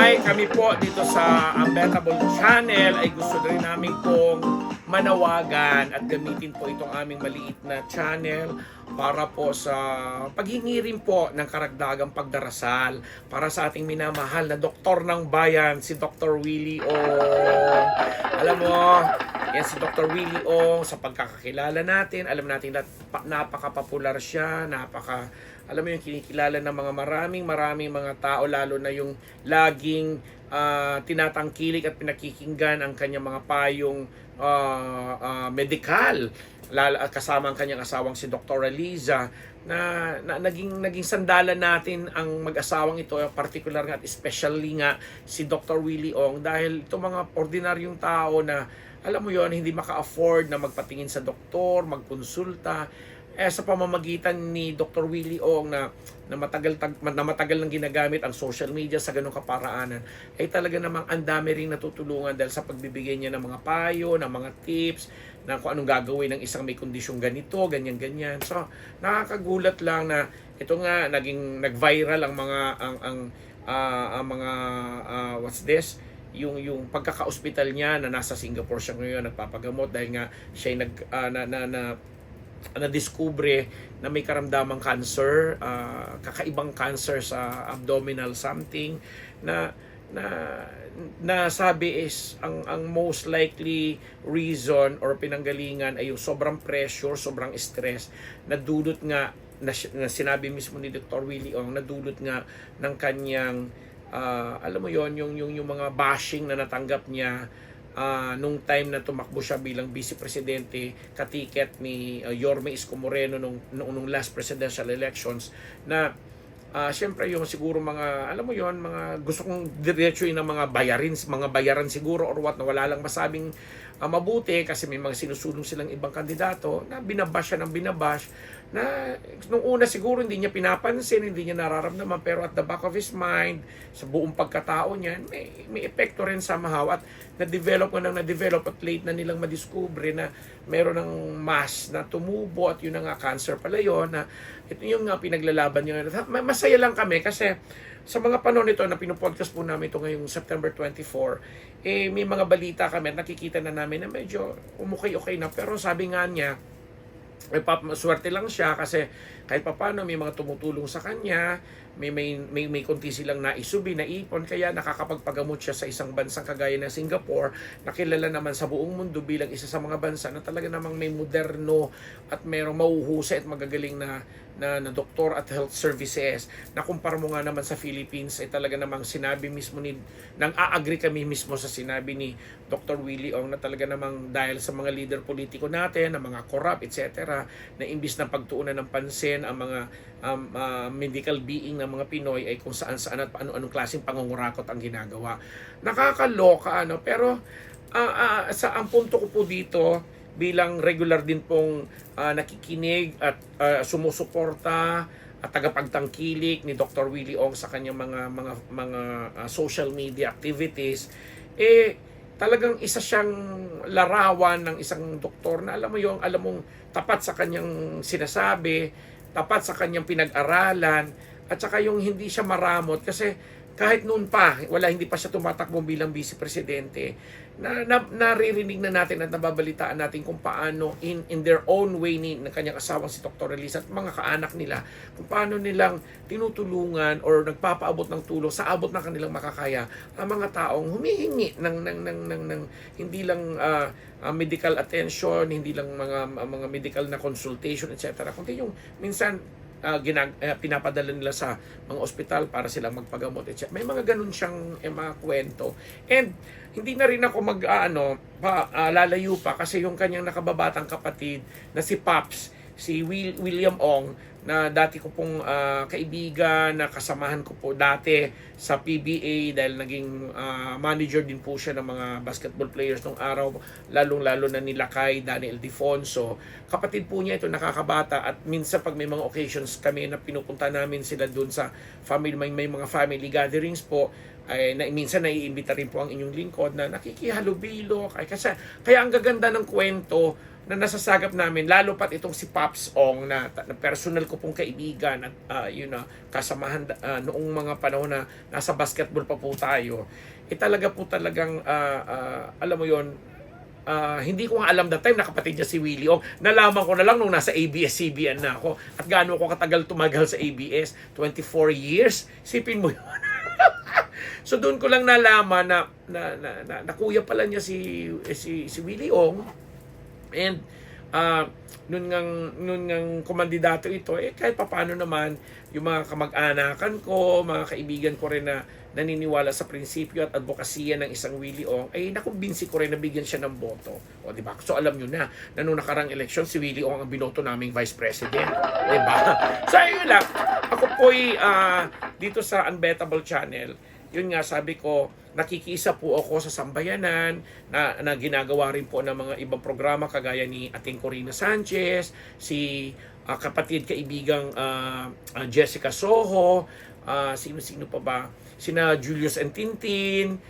Hi, kami po dito sa Unbettable Channel ay gusto rin namin pong manawagan at gamitin po itong aming maliit na channel para po sa paghingi rin po ng karagdagang pagdarasal para sa ating minamahal na doktor ng bayan, si Dr. Willie Ong. Alam mo, yan si Dr. Willie Ong, sa pagkakakilala natin, alam natin na napaka-popular siya, alam mo yung kinikilala ng mga maraming mga tao, lalo na yung laging tinatangkilik at pinakikinggan ang kanyang mga payong medikal, kasama ang kanyang asawang si Dr. Eliza, na naging sandalan natin ang mag-asawang ito, particular nga at especially nga si Dr. Willie Ong, dahil itong mga ordinaryong tao na alam mo yon, hindi maka-afford na magpatingin sa doktor, magkonsulta, sa pamamagitan ni Dr. Willie Ong na matagal nang ginagamit ang social media sa ganong kaparaanan, ay talaga namang ang dami ring natutulungan dahil sa pagbibigay niya ng mga payo, ng mga tips, na kung anong gagawin ng isang may kondisyong ganito, ganyan. So, nakakagulat lang na ito nga nag-viral ang mga what's this? Yung pagkaka-hospital niya na nasa Singapore siya ngayon nagpapagamot dahil nga siya na-discover na may karamdamang cancer, kakaibang cancer sa abdominal something na sabi is ang most likely reason or pinanggalingan ay yung sobrang pressure, sobrang stress na dulot nga na sinabi mismo ni Dr. Willie Ong, na dulot nga ng kanyang alam mo yon, yung mga bashing na natanggap niya nung time na tumakbo siya bilang vice presidente katiket ni Yorme Isko Moreno nung last presidential elections, na syempre yung siguro mga alam mo yon, mga gusto kong diretsuin ng mga bayaran siguro or what, na wala lang masabing mabuti kasi may mga sinusulong silang ibang kandidato na binabash siya ng binabash, na nung una siguro hindi niya pinapansin, hindi niya nararamdaman, pero at the back of his mind, sa buong pagkatao niya, may epekto rin somehow, at na-develop at late na nilang madiskubre na meron ng mass na tumubo at yun na nga cancer pala yun, na ito yung pinaglalaban niya. Masaya lang kami kasi sa mga panahon nito na pinopodcast po namin ito ngayong September 24, may mga balita kami at nakikita na namin na medyo okay na, pero sabi nga niya, swerte lang siya kasi kahit papano may mga tumutulong sa kanya, may konti silang naisubi, naipon, kaya nakakapagpagamot siya sa isang bansang kagaya ng Singapore, na kilala naman sa buong mundo bilang isa sa mga bansa na talaga namang may moderno at mayroong mahuhusay at magagaling na doktor at health services, na kumpara mo nga naman sa Philippines ay talaga namang sinabi mismo nang agree kami mismo sa sinabi ni Dr. Willie Ong, na talaga namang dahil sa mga leader politiko natin, na mga corrupt, etc., na imbis na pagtuunan ng pansin ang mga medical being ng mga Pinoy ay kung saan-saan at anong klaseng pangungurakot ang ginagawa. Nakakaloka, pero ang punto ko po dito, bilang regular din pong nakikinig at sumusuporta at tagapagtangkilik ni Dr. Willie Ong sa kanyang mga social media activities, talagang isa siyang larawan ng isang doktor na alam mong tapat sa kanyang sinasabi, tapat sa kanyang pinag-aralan, at saka yung hindi siya maramot, kasi kahit noon pa, hindi pa siya tumatakbo bilang vice presidente, naririnig na natin at nababalitaan natin kung paano in their own way ng kanyang asawang si Dr. Eliza at mga kaanak nila, kung paano nilang tinutulungan or nagpapaabot ng tulong sa abot ng kanilang makakaya ang mga taong humihingi ng hindi lang medical attention, hindi lang mga medical na consultation, etc., kundi yung minsan pinapadala nila sa mga ospital para silang magpagamot, etc. May mga ganun siyang mga kwento. And hindi na rin ako lalayo pa kasi yung kanyang nakababatang kapatid na si Pops, si William Ong, na dati ko pong kaibigan, na kasamahan ko po dati sa PBA dahil naging manager din po siya ng mga basketball players nung araw, lalong-lalo na nila kay Daniel Defonso. Kapatid po niya ito, nakakabata, at minsan pag may mga occasions kami na pinupunta namin sila doon sa family, may mga family gatherings po, minsan naiimbita rin po ang inyong lingkod na nakikihalubilo. Kaya ang gaganda ng kwento na nasasagap namin, lalo pat itong si Pops Ong na personal ko pong kaibigan at yun na kasamahan noong mga panahon na nasa basketball pa po tayo, talaga po talagang alam mo yon, hindi ko nga alam that time na kapatid niya si Willie Ong. Nalaman ko na lang nung nasa ABS-CBN na ako at gaano ako katagal tumagal sa ABS, 24 years, sipin mo yun. So doon ko lang nalaman na kuya pala niya si Willie Ong. And nun ngang kumandidato ito, kahit papaano naman yung mga kamag-anakan ko, mga kaibigan ko rin na naniniwala sa prinsipyo at advokasya ng isang Willie Ong, nakumbinsi ko rin na bigyan siya ng boto. O, di ba? So alam nyo na nung nakarang eleksyon, si Willie Ong ang binoto naming Vice President. Di ba? So ayun lang. Ako po'y dito sa Unbettable Channel, yun nga sabi ko, nakikisa po ako sa sambayanan na ginagawa rin po ng mga ibang programa kagaya ni Ating Corina Sanchez, si kapatid kaibigang Jessica Soho, sino pa ba? Sina Julius and Tintin,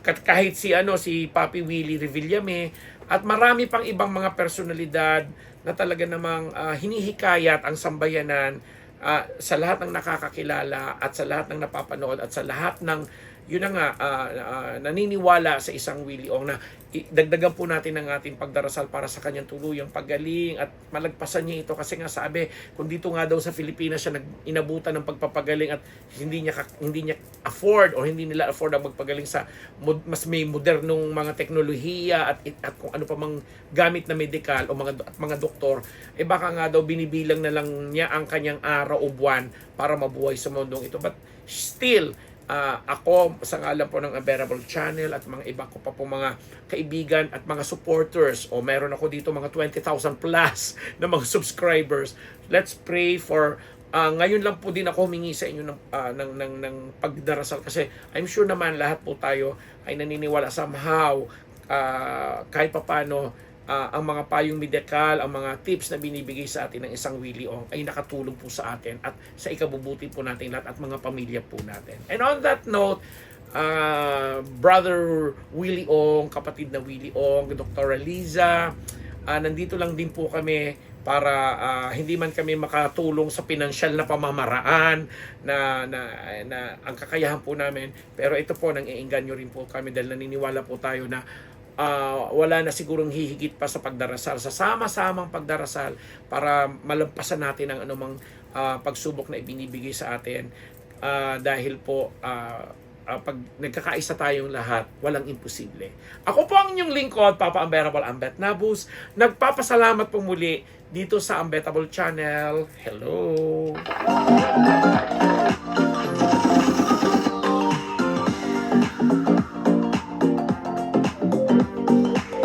kahit si Papi Willie Revillame, at marami pang ibang mga personalidad na talaga namang hinihikayat ang sambayanan sa lahat ng nakakakilala at sa lahat ng napapanood at sa lahat ng yun na nga naniniwala sa isang Willie Ong na dagdagan po natin ang ating pagdarasal para sa kanyang tuluyang paggaling at malagpasan niya ito kasi nga sabi kung dito nga daw sa Pilipinas siya inabutan ng pagpapagaling at hindi niya afford o hindi nila afford ang magpagaling sa mas may modernong mga teknolohiya at kung ano pa mang gamit na medikal o mga doktor, baka nga daw binibilang na lang niya ang kanyang araw o buwan para mabuhay sa mundong ito. But still, ako sa ngalan po ng Unbearable Channel at mga iba ko pa po mga kaibigan at mga supporters, o meron ako dito mga 20,000 plus na mga subscribers. Let's pray for ngayon lang po din ako humingi sa inyo ng pagdarasal kasi I'm sure naman lahat po tayo ay naniniwala somehow kahit papano ang mga payong medikal, ang mga tips na binibigay sa atin ng isang Willie Ong ay nakatulong po sa atin at sa ikabubuti po natin lahat at mga pamilya po natin. And on that note, Brother Willie Ong, kapatid na Willie Ong, Dr. Liza, nandito lang din po kami para hindi man kami makatulong sa pinansyal na pamamaraan na ang kakayahan po namin, pero ito po nang iingganyo rin po kami dahil naniniwala po tayo na wala na sigurong hihigit pa sa pagdarasal, sa sama-samang pagdarasal para malampasan natin ang anumang pagsubok na ibinibigay sa atin dahil po pag nagkakaisa tayong lahat, walang imposible. Ako po ang inyong lingkod, Papa Unbearable Ambet Nabus, nagpapasalamat po muli dito sa Unbettable Channel. Hello!